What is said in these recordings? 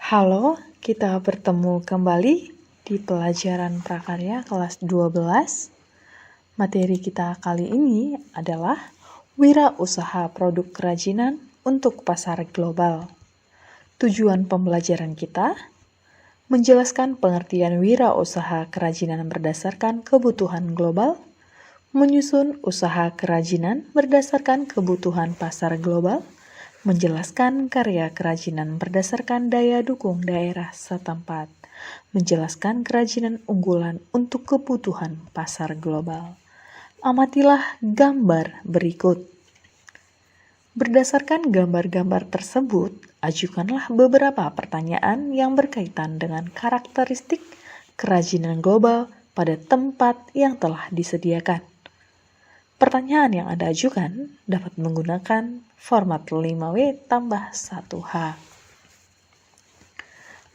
Halo, kita bertemu kembali di pelajaran prakarya kelas 12. Materi kita kali ini adalah wirausaha produk kerajinan untuk pasar global. Tujuan pembelajaran kita menjelaskan pengertian wirausaha kerajinan berdasarkan kebutuhan global, menyusun usaha kerajinan berdasarkan kebutuhan pasar global, menjelaskan karya kerajinan berdasarkan daya dukung daerah setempat, menjelaskan kerajinan unggulan untuk kebutuhan pasar global. Amatilah gambar berikut. Berdasarkan gambar-gambar tersebut, ajukanlah beberapa pertanyaan yang berkaitan dengan karakteristik kerajinan global pada tempat yang telah disediakan. Pertanyaan yang Anda ajukan dapat menggunakan format 5W+1H.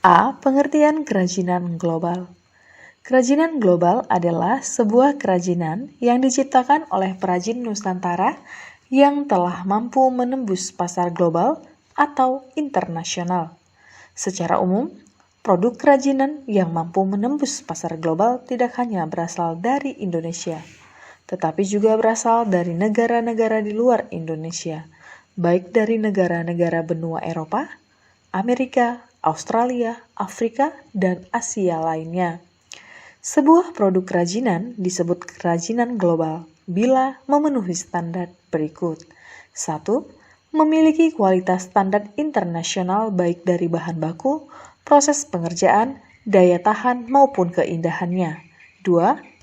A. Pengertian kerajinan global. Kerajinan global adalah sebuah kerajinan yang diciptakan oleh perajin Nusantara yang telah mampu menembus pasar global atau internasional. Secara umum, produk kerajinan yang mampu menembus pasar global tidak hanya berasal dari Indonesia, tetapi juga berasal dari negara-negara di luar Indonesia, baik dari negara-negara benua Eropa, Amerika, Australia, Afrika, dan Asia lainnya. Sebuah produk kerajinan disebut kerajinan global bila memenuhi standar berikut. 1. Memiliki kualitas standar internasional baik dari bahan baku, proses pengerjaan, daya tahan maupun keindahannya. 2.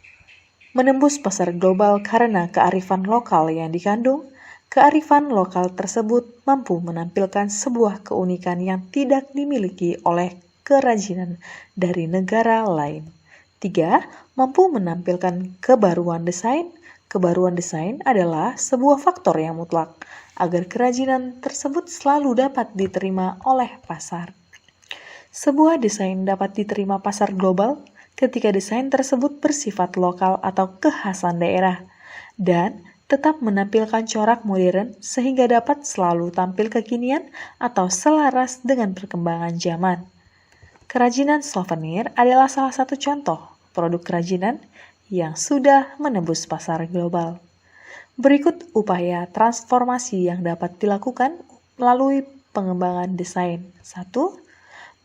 Menembus pasar global karena kearifan lokal yang dikandung. Kearifan lokal tersebut mampu menampilkan sebuah keunikan yang tidak dimiliki oleh kerajinan dari negara lain. 3. Mampu menampilkan kebaruan desain. Kebaruan desain adalah sebuah faktor yang mutlak agar kerajinan tersebut selalu dapat diterima oleh pasar. Sebuah desain dapat diterima pasar global ketika desain tersebut bersifat lokal atau kekhasan daerah dan tetap menampilkan corak modern sehingga dapat selalu tampil kekinian atau selaras dengan perkembangan zaman. Kerajinan souvenir adalah salah satu contoh produk kerajinan yang sudah menembus pasar global. Berikut upaya transformasi yang dapat dilakukan melalui pengembangan desain. 1.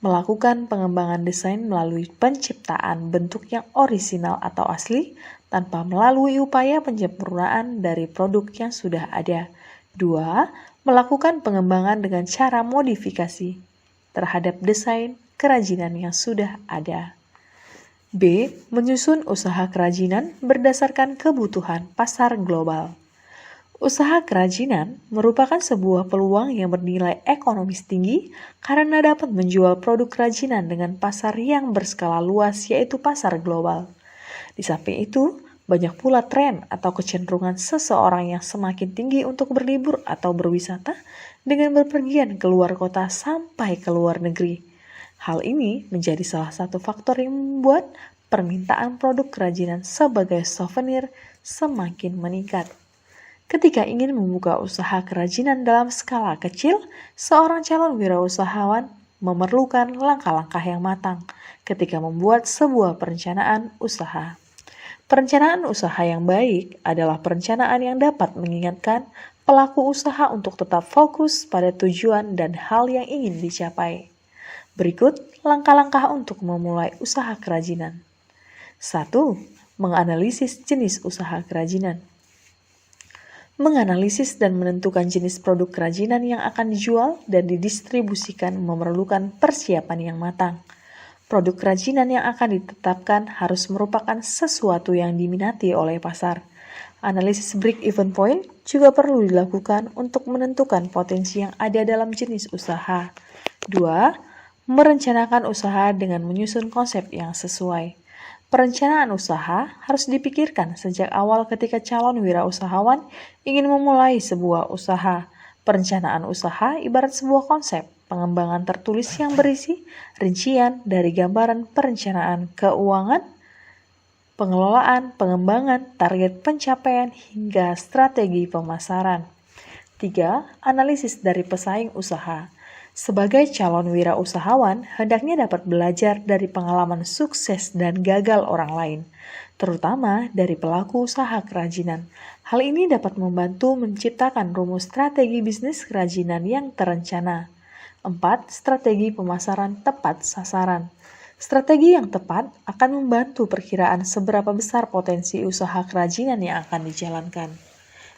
Melakukan pengembangan desain melalui penciptaan bentuk yang orisinal atau asli tanpa melalui upaya penyempurnaan dari produk yang sudah ada. 2. Melakukan pengembangan dengan cara modifikasi terhadap desain kerajinan yang sudah ada. B. Menyusun usaha kerajinan berdasarkan kebutuhan pasar global. Usaha kerajinan merupakan sebuah peluang yang bernilai ekonomis tinggi karena dapat menjual produk kerajinan dengan pasar yang berskala luas yaitu pasar global. Di samping itu, banyak pula tren atau kecenderungan seseorang yang semakin tinggi untuk berlibur atau berwisata dengan berpergian ke luar kota sampai ke luar negeri. Hal ini menjadi salah satu faktor yang membuat permintaan produk kerajinan sebagai souvenir semakin meningkat. Ketika ingin membuka usaha kerajinan dalam skala kecil, seorang calon wirausahawan memerlukan langkah-langkah yang matang ketika membuat sebuah perencanaan usaha. Perencanaan usaha yang baik adalah perencanaan yang dapat mengingatkan pelaku usaha untuk tetap fokus pada tujuan dan hal yang ingin dicapai. Berikut langkah-langkah untuk memulai usaha kerajinan. 1. Menganalisis jenis usaha kerajinan. Menganalisis dan menentukan jenis produk kerajinan yang akan dijual dan didistribusikan memerlukan persiapan yang matang. Produk kerajinan yang akan ditetapkan harus merupakan sesuatu yang diminati oleh pasar. Analisis break-even point juga perlu dilakukan untuk menentukan potensi yang ada dalam jenis usaha. 2. Merencanakan usaha dengan menyusun konsep yang sesuai. Perencanaan usaha harus dipikirkan sejak awal ketika calon wirausahawan ingin memulai sebuah usaha. Perencanaan usaha ibarat sebuah konsep pengembangan tertulis yang berisi rincian dari gambaran perencanaan keuangan, pengelolaan, pengembangan, target pencapaian, hingga strategi pemasaran. 3. Analisis dari pesaing usaha. Sebagai calon wirausahawan, hendaknya dapat belajar dari pengalaman sukses dan gagal orang lain, terutama dari pelaku usaha kerajinan. Hal ini dapat membantu menciptakan rumus strategi bisnis kerajinan yang terencana. 4. Strategi pemasaran tepat sasaran. Strategi yang tepat akan membantu perkiraan seberapa besar potensi usaha kerajinan yang akan dijalankan.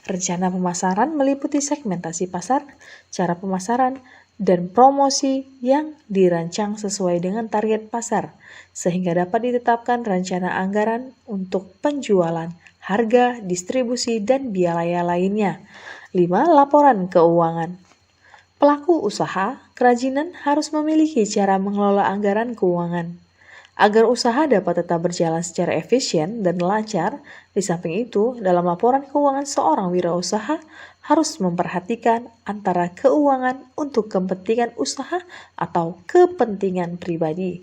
Rencana pemasaran meliputi segmentasi pasar, cara pemasaran, dan promosi yang dirancang sesuai dengan target pasar, sehingga dapat ditetapkan rencana anggaran untuk penjualan, harga, distribusi, dan biaya lainnya. 5. Laporan keuangan. Pelaku usaha kerajinan harus memiliki cara mengelola anggaran keuangan. Agar usaha dapat tetap berjalan secara efisien dan lancar, di samping itu, dalam laporan keuangan seorang wirausaha harus memperhatikan antara keuangan untuk kepentingan usaha atau kepentingan pribadi.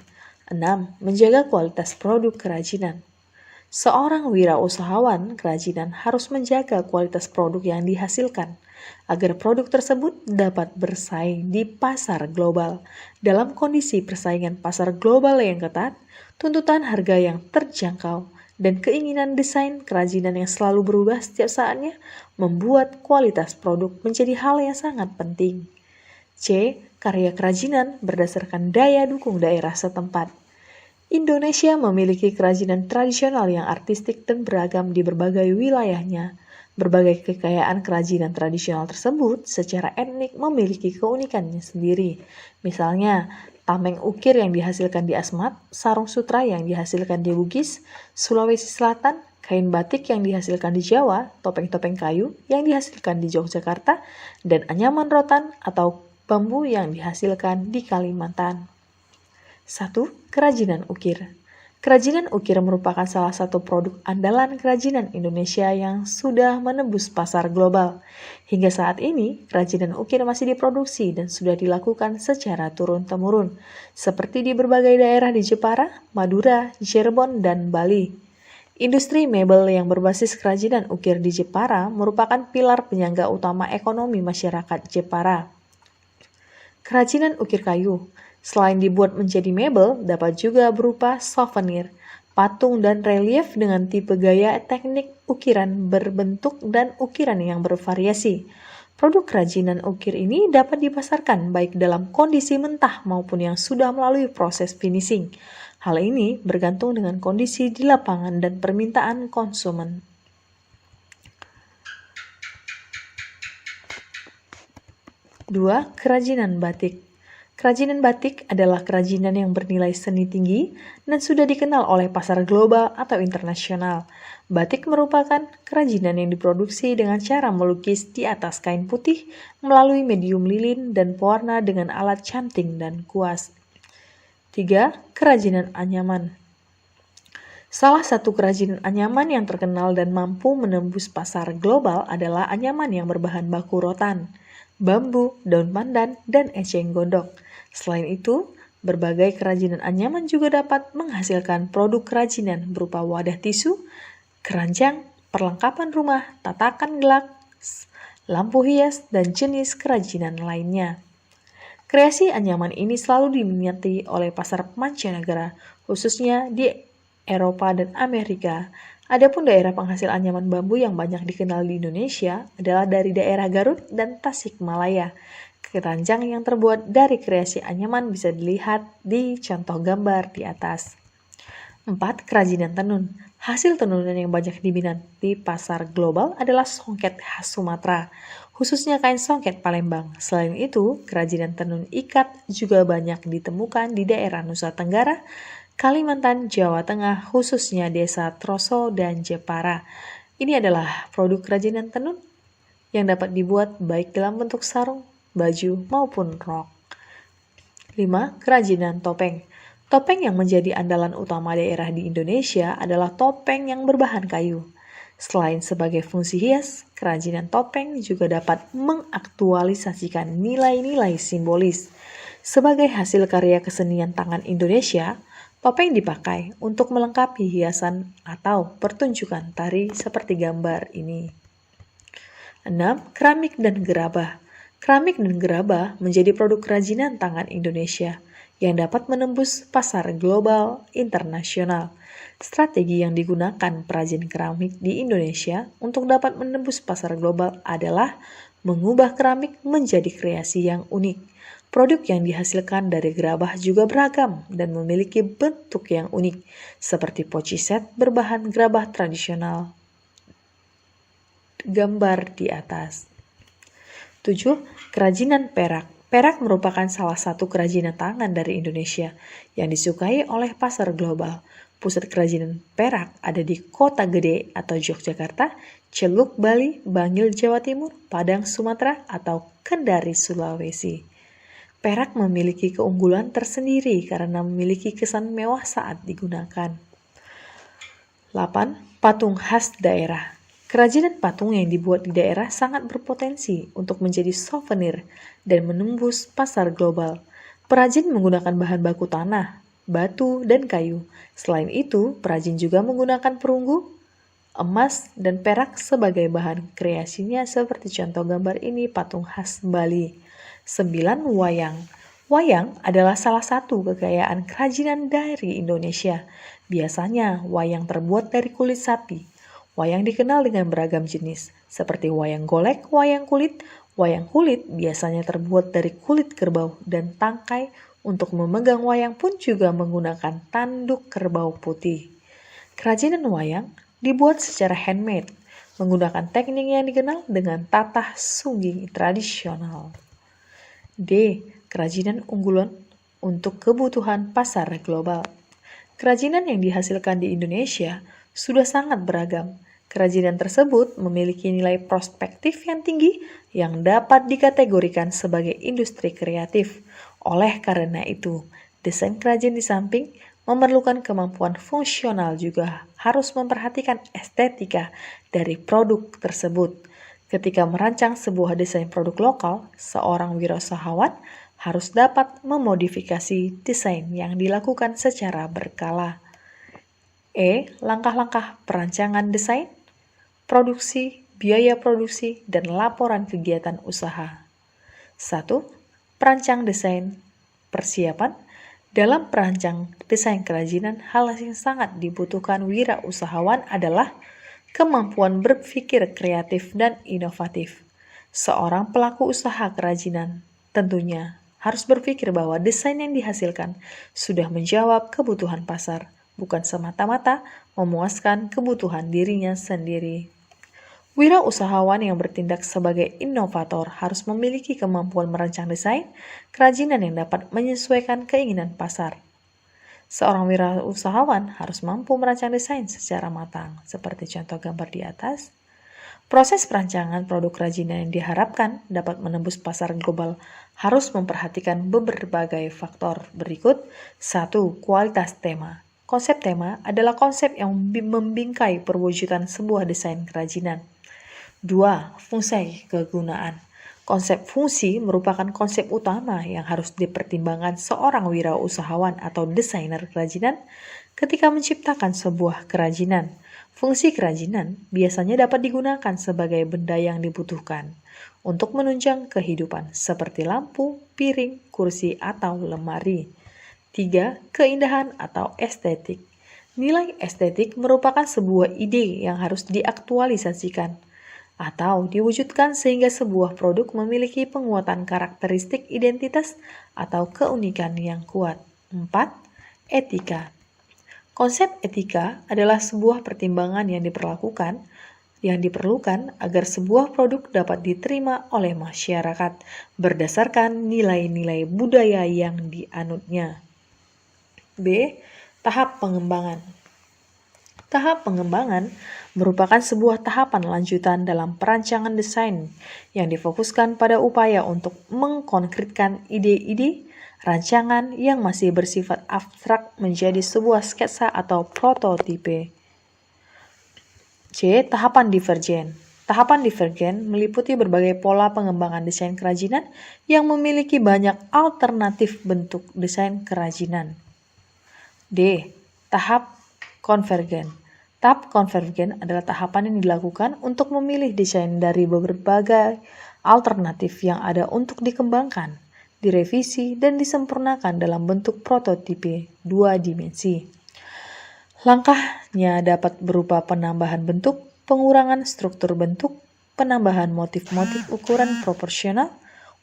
6. Menjaga kualitas produk kerajinan. Seorang wirausahawan kerajinan harus menjaga kualitas produk yang dihasilkan agar produk tersebut dapat bersaing di pasar global. Dalam kondisi persaingan pasar global yang ketat, tuntutan harga yang terjangkau, dan keinginan desain kerajinan yang selalu berubah setiap saatnya membuat kualitas produk menjadi hal yang sangat penting. C. Karya kerajinan berdasarkan daya dukung daerah setempat. Indonesia memiliki kerajinan tradisional yang artistik dan beragam di berbagai wilayahnya. Berbagai kekayaan kerajinan tradisional tersebut secara etnik memiliki keunikannya sendiri. Misalnya, tameng ukir yang dihasilkan di Asmat, sarung sutra yang dihasilkan di Bugis, Sulawesi Selatan, kain batik yang dihasilkan di Jawa, topeng-topeng kayu yang dihasilkan di Yogyakarta, dan anyaman rotan atau bambu yang dihasilkan di Kalimantan. 1. Kerajinan ukir. Kerajinan ukir merupakan salah satu produk andalan kerajinan Indonesia yang sudah menembus pasar global. Hingga saat ini, kerajinan ukir masih diproduksi dan sudah dilakukan secara turun-temurun, seperti di berbagai daerah di Jepara, Madura, Cirebon, dan Bali. Industri mebel yang berbasis kerajinan ukir di Jepara merupakan pilar penyangga utama ekonomi masyarakat Jepara. Kerajinan ukir kayu. Selain dibuat menjadi mebel, dapat juga berupa souvenir, patung dan relief dengan tipe gaya teknik ukiran berbentuk dan ukiran yang bervariasi. Produk kerajinan ukir ini dapat dipasarkan baik dalam kondisi mentah maupun yang sudah melalui proses finishing. Hal ini bergantung dengan kondisi di lapangan dan permintaan konsumen. 2. Kerajinan batik. Kerajinan batik adalah kerajinan yang bernilai seni tinggi dan sudah dikenal oleh pasar global atau internasional. Batik merupakan kerajinan yang diproduksi dengan cara melukis di atas kain putih melalui medium lilin dan pewarna dengan alat canting dan kuas. 3. Kerajinan anyaman. Salah satu kerajinan anyaman yang terkenal dan mampu menembus pasar global adalah anyaman yang berbahan baku rotan, bambu, daun pandan, dan eceng gondok. Selain itu, berbagai kerajinan anyaman juga dapat menghasilkan produk kerajinan berupa wadah tisu, keranjang, perlengkapan rumah, tatakan gelas, lampu hias, dan jenis kerajinan lainnya. Kreasi anyaman ini selalu diminati oleh pasar mancanegara, khususnya di Eropa dan Amerika. Adapun daerah penghasil anyaman bambu yang banyak dikenal di Indonesia adalah dari daerah Garut dan Tasikmalaya. Keranjang yang terbuat dari kreasi anyaman bisa dilihat di contoh gambar di atas. 4. Kerajinan tenun. Hasil tenunan yang banyak diminati di pasar global adalah songket khas Sumatera, khususnya kain songket Palembang. Selain itu, kerajinan tenun ikat juga banyak ditemukan di daerah Nusa Tenggara, Kalimantan, Jawa Tengah, khususnya desa Troso dan Jepara. Ini adalah produk kerajinan tenun yang dapat dibuat baik dalam bentuk sarung, baju, maupun rok. 5. Kerajinan topeng. Topeng yang menjadi andalan utama daerah di Indonesia adalah topeng yang berbahan kayu. Selain sebagai fungsi hias, kerajinan topeng juga dapat mengaktualisasikan nilai-nilai simbolis. Sebagai hasil karya kesenian tangan Indonesia, topeng dipakai untuk melengkapi hiasan atau pertunjukan tari seperti gambar ini. 6. Keramik dan gerabah. Keramik dan gerabah menjadi produk kerajinan tangan Indonesia yang dapat menembus pasar global internasional. Strategi yang digunakan perajin keramik di Indonesia untuk dapat menembus pasar global adalah mengubah keramik menjadi kreasi yang unik. Produk yang dihasilkan dari gerabah juga beragam dan memiliki bentuk yang unik, seperti poci set berbahan gerabah tradisional. Gambar di atas. 7. Kerajinan perak. Perak merupakan salah satu kerajinan tangan dari Indonesia yang disukai oleh pasar global. Pusat kerajinan perak ada di Kota Gede atau Yogyakarta, Celuk Bali, Bangil Jawa Timur, Padang Sumatera, atau Kendari Sulawesi. Perak memiliki keunggulan tersendiri karena memiliki kesan mewah saat digunakan. 8. Patung khas daerah. Kerajinan patung yang dibuat di daerah sangat berpotensi untuk menjadi souvenir dan menembus pasar global. Perajin menggunakan bahan baku tanah, batu, dan kayu. Selain itu, perajin juga menggunakan perunggu, emas, dan perak sebagai bahan kreasinya seperti contoh gambar ini patung khas Bali. 9. Wayang. Wayang adalah salah satu kekayaan kerajinan dari Indonesia. Biasanya, wayang terbuat dari kulit sapi. Wayang dikenal dengan beragam jenis, seperti wayang golek, wayang kulit. Wayang kulit biasanya terbuat dari kulit kerbau dan tangkai. Untuk memegang wayang pun juga menggunakan tanduk kerbau putih. Kerajinan wayang dibuat secara handmade, menggunakan teknik yang dikenal dengan tatah sungging tradisional. D. Kerajinan unggulan untuk kebutuhan pasar global. Kerajinan yang dihasilkan di Indonesia sudah sangat beragam. Kerajinan tersebut memiliki nilai prospektif yang tinggi yang dapat dikategorikan sebagai industri kreatif. Oleh karena itu, desain kerajinan di samping memerlukan kemampuan fungsional juga harus memperhatikan estetika dari produk tersebut. Ketika merancang sebuah desain produk lokal, seorang wirausahawan harus dapat memodifikasi desain yang dilakukan secara berkala. Langkah-langkah perancangan desain, produksi, biaya produksi, dan laporan kegiatan usaha. 1. Perancang desain. Persiapan. Dalam perancang desain kerajinan, hal yang sangat dibutuhkan wirausahawan adalah kemampuan berpikir kreatif dan inovatif. Seorang pelaku usaha kerajinan tentunya harus berpikir bahwa desain yang dihasilkan sudah menjawab kebutuhan pasar, bukan semata-mata memuaskan kebutuhan dirinya sendiri. Wirausahawan yang bertindak sebagai inovator harus memiliki kemampuan merancang desain kerajinan yang dapat menyesuaikan keinginan pasar. Seorang wirausahawan harus mampu merancang desain secara matang, seperti contoh gambar di atas. Proses perancangan produk kerajinan yang diharapkan dapat menembus pasar global harus memperhatikan berbagai faktor berikut. 1. Kualitas tema. Konsep tema adalah konsep yang membingkai perwujudan sebuah desain kerajinan. 2. Fungsi kegunaan. Konsep fungsi merupakan konsep utama yang harus dipertimbangkan seorang wirausahawan atau desainer kerajinan ketika menciptakan sebuah kerajinan. Fungsi kerajinan biasanya dapat digunakan sebagai benda yang dibutuhkan untuk menunjang kehidupan seperti lampu, piring, kursi, atau lemari. 3. Keindahan atau estetik. Nilai estetik merupakan sebuah ide yang harus diaktualisasikan atau diwujudkan sehingga sebuah produk memiliki penguatan karakteristik identitas atau keunikan yang kuat. 4. Etika. Konsep etika adalah sebuah pertimbangan yang diperlukan agar sebuah produk dapat diterima oleh masyarakat berdasarkan nilai-nilai budaya yang dianutnya. B. Tahap pengembangan. Tahap pengembangan merupakan sebuah tahapan lanjutan dalam perancangan desain yang difokuskan pada upaya untuk mengkonkretkan ide-ide rancangan yang masih bersifat abstrak menjadi sebuah sketsa atau prototipe. C. Tahapan divergen. Tahapan divergen meliputi berbagai pola pengembangan desain kerajinan yang memiliki banyak alternatif bentuk desain kerajinan. D. Tahap konvergen. Tahap konvergen adalah tahapan yang dilakukan untuk memilih desain dari berbagai alternatif yang ada untuk dikembangkan, direvisi, dan disempurnakan dalam bentuk prototipe 2 dimensi. Langkahnya dapat berupa penambahan bentuk, pengurangan struktur bentuk, penambahan motif-motif ukuran proporsional,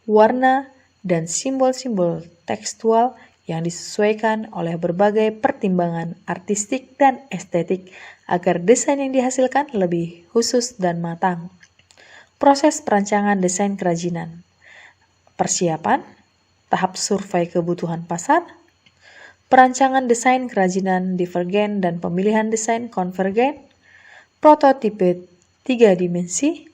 warna, dan simbol-simbol tekstual yang disesuaikan oleh berbagai pertimbangan artistik dan estetik agar desain yang dihasilkan lebih khusus dan matang. Proses perancangan desain kerajinan. Persiapan, tahap survei kebutuhan pasar, perancangan desain kerajinan divergen dan pemilihan desain konvergen, prototipe 3 dimensi,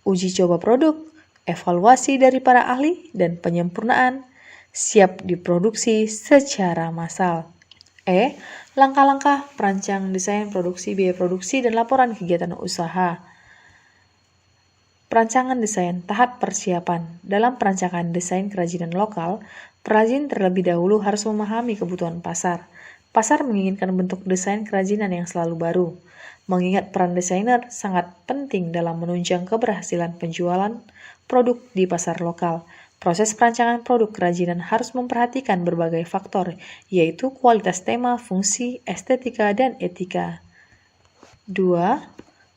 uji coba produk, evaluasi dari para ahli, dan penyempurnaan, siap diproduksi secara massal. Langkah-langkah perancang desain produksi, biaya produksi, dan laporan kegiatan usaha. Perancangan desain, tahap persiapan. Dalam perancangan desain kerajinan lokal, perajin terlebih dahulu harus memahami kebutuhan pasar. Pasar menginginkan bentuk desain kerajinan yang selalu baru. Mengingat peran desainer sangat penting dalam menunjang keberhasilan penjualan produk di pasar lokal. Proses perancangan produk kerajinan harus memperhatikan berbagai faktor, yaitu kualitas tema, fungsi, estetika, dan etika. 2.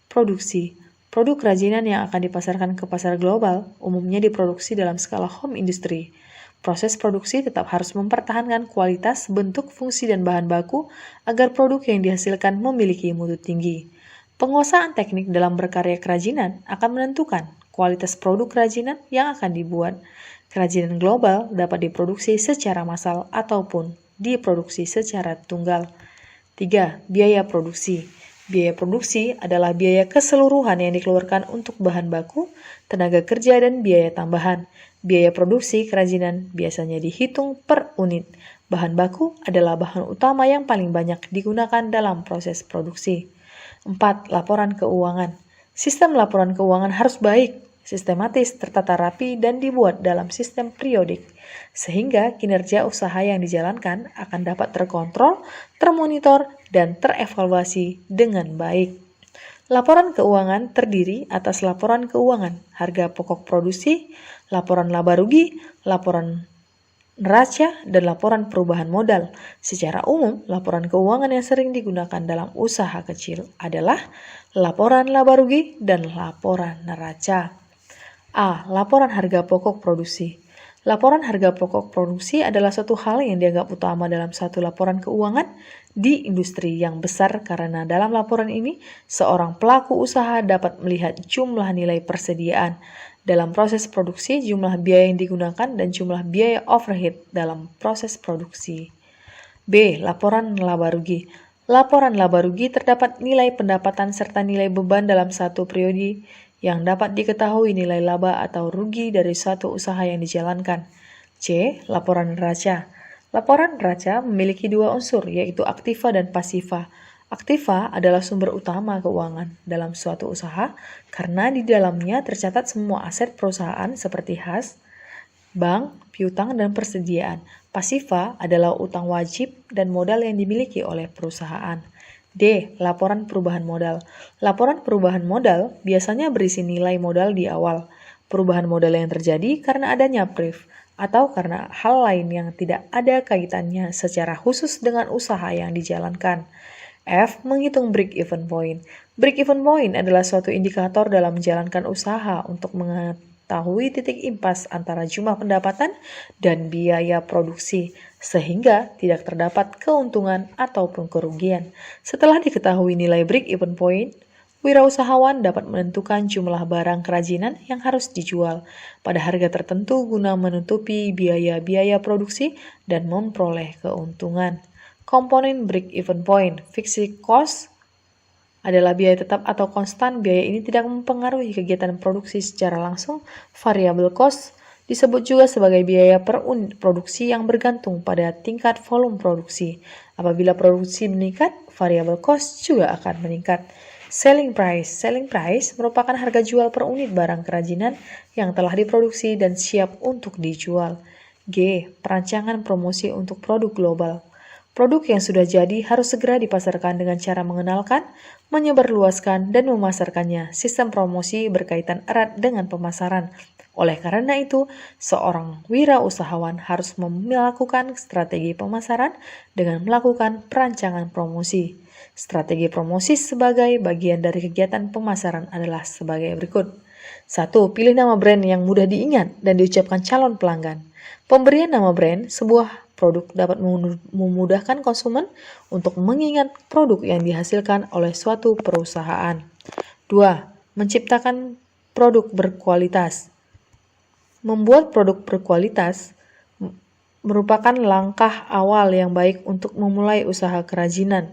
Produksi. Produk kerajinan yang akan dipasarkan ke pasar global umumnya diproduksi dalam skala home industry. Proses produksi tetap harus mempertahankan kualitas, bentuk, fungsi, dan bahan baku agar produk yang dihasilkan memiliki mutu tinggi. Penguasaan teknik dalam berkarya kerajinan akan menentukan kualitas produk kerajinan yang akan dibuat. Kerajinan global dapat diproduksi secara massal ataupun diproduksi secara tunggal. 3. Biaya produksi. Biaya produksi adalah biaya keseluruhan yang dikeluarkan untuk bahan baku, tenaga kerja, dan biaya tambahan. Biaya produksi kerajinan biasanya dihitung per unit. Bahan baku adalah bahan utama yang paling banyak digunakan dalam proses produksi. 4. Laporan keuangan. Sistem laporan keuangan harus baik, sistematis, tertata rapi, dan dibuat dalam sistem periodik, sehingga kinerja usaha yang dijalankan akan dapat terkontrol, termonitor, dan terevaluasi dengan baik. Laporan keuangan terdiri atas laporan keuangan, harga pokok produksi, laporan laba rugi, laporan neraca, dan laporan perubahan modal. Secara umum, laporan keuangan yang sering digunakan dalam usaha kecil adalah laporan laba rugi dan laporan neraca. Laporan harga pokok produksi. Laporan harga pokok produksi adalah suatu hal yang dianggap utama dalam satu laporan keuangan di industri yang besar karena dalam laporan ini seorang pelaku usaha dapat melihat jumlah nilai persediaan dalam proses produksi, jumlah biaya yang digunakan, dan jumlah biaya overhead dalam proses produksi. Laporan laba rugi. Laporan laba rugi terdapat nilai pendapatan serta nilai beban dalam satu periode yang dapat diketahui nilai laba atau rugi dari suatu usaha yang dijalankan. Laporan neraca. Laporan neraca memiliki dua unsur, yaitu aktiva dan pasiva. Aktiva adalah sumber utama keuangan dalam suatu usaha karena di dalamnya tercatat semua aset perusahaan seperti kas, bank, piutang, dan persediaan. Pasiva adalah utang wajib dan modal yang dimiliki oleh perusahaan. Laporan perubahan modal. Laporan perubahan modal biasanya berisi nilai modal di awal, perubahan modal yang terjadi karena adanya pref, atau karena hal lain yang tidak ada kaitannya secara khusus dengan usaha yang dijalankan. Menghitung break-even point. Break-even point adalah suatu indikator dalam menjalankan usaha untuk mengetahui titik impas antara jumlah pendapatan dan biaya produksi, sehingga tidak terdapat keuntungan ataupun kerugian. Setelah diketahui nilai break-even point, wirausahawan dapat menentukan jumlah barang kerajinan yang harus dijual pada harga tertentu guna menutupi biaya-biaya produksi dan memperoleh keuntungan. Komponen break-even point, fixed cost, adalah biaya tetap atau konstan. Biaya ini tidak mempengaruhi kegiatan produksi secara langsung. Variable cost disebut juga sebagai biaya per unit produksi yang bergantung pada tingkat volume produksi. Apabila produksi meningkat, variable cost juga akan meningkat. Selling price. Selling price merupakan harga jual per unit barang kerajinan yang telah diproduksi dan siap untuk dijual. Perancangan promosi untuk produk global. Produk yang sudah jadi harus segera dipasarkan dengan cara mengenalkan, menyebarluaskan, dan memasarkannya. Sistem promosi berkaitan erat dengan pemasaran. Oleh karena itu, seorang wirausahawan harus melakukan strategi pemasaran dengan melakukan perancangan promosi. Strategi promosi sebagai bagian dari kegiatan pemasaran adalah sebagai berikut. 1. Pilih nama brand yang mudah diingat dan diucapkan calon pelanggan. Pemberian nama brand sebuah produk dapat memudahkan konsumen untuk mengingat produk yang dihasilkan oleh suatu perusahaan. 2. Menciptakan produk berkualitas. Membuat produk berkualitas merupakan langkah awal yang baik untuk memulai usaha kerajinan.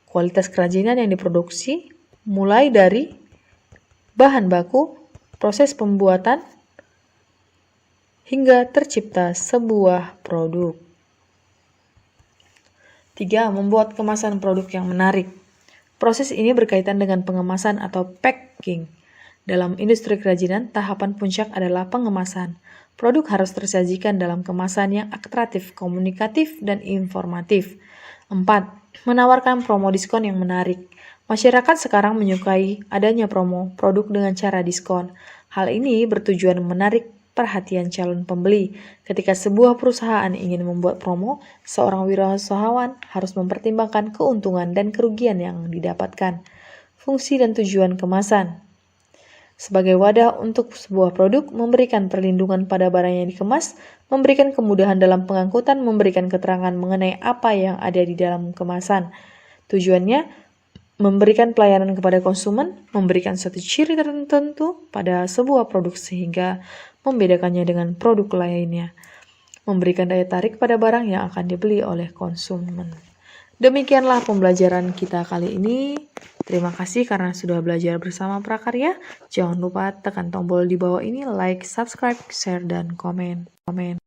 Kualitas kerajinan yang diproduksi mulai dari bahan baku, proses pembuatan, hingga tercipta sebuah produk. 3. Membuat kemasan produk yang menarik. Proses ini berkaitan dengan pengemasan atau packing. Dalam industri kerajinan, tahapan puncak adalah pengemasan. Produk harus tersajikan dalam kemasan yang atraktif, komunikatif, dan informatif. 4. Menawarkan promo diskon yang menarik. Masyarakat sekarang menyukai adanya promo produk dengan cara diskon. Hal ini bertujuan menarik perhatian calon pembeli. Ketika sebuah perusahaan ingin membuat promo, seorang wirausahawan harus mempertimbangkan keuntungan dan kerugian yang didapatkan. Fungsi dan tujuan kemasan. Sebagai wadah untuk sebuah produk, memberikan perlindungan pada barang yang dikemas, memberikan kemudahan dalam pengangkutan, memberikan keterangan mengenai apa yang ada di dalam kemasan. Tujuannya memberikan pelayanan kepada konsumen, memberikan suatu ciri tertentu pada sebuah produk sehingga membedakannya dengan produk lainnya, memberikan daya tarik pada barang yang akan dibeli oleh konsumen. Demikianlah pembelajaran kita kali ini. Terima kasih karena sudah belajar bersama Prakarya. Jangan lupa tekan tombol di bawah ini, like, subscribe, share, dan komen.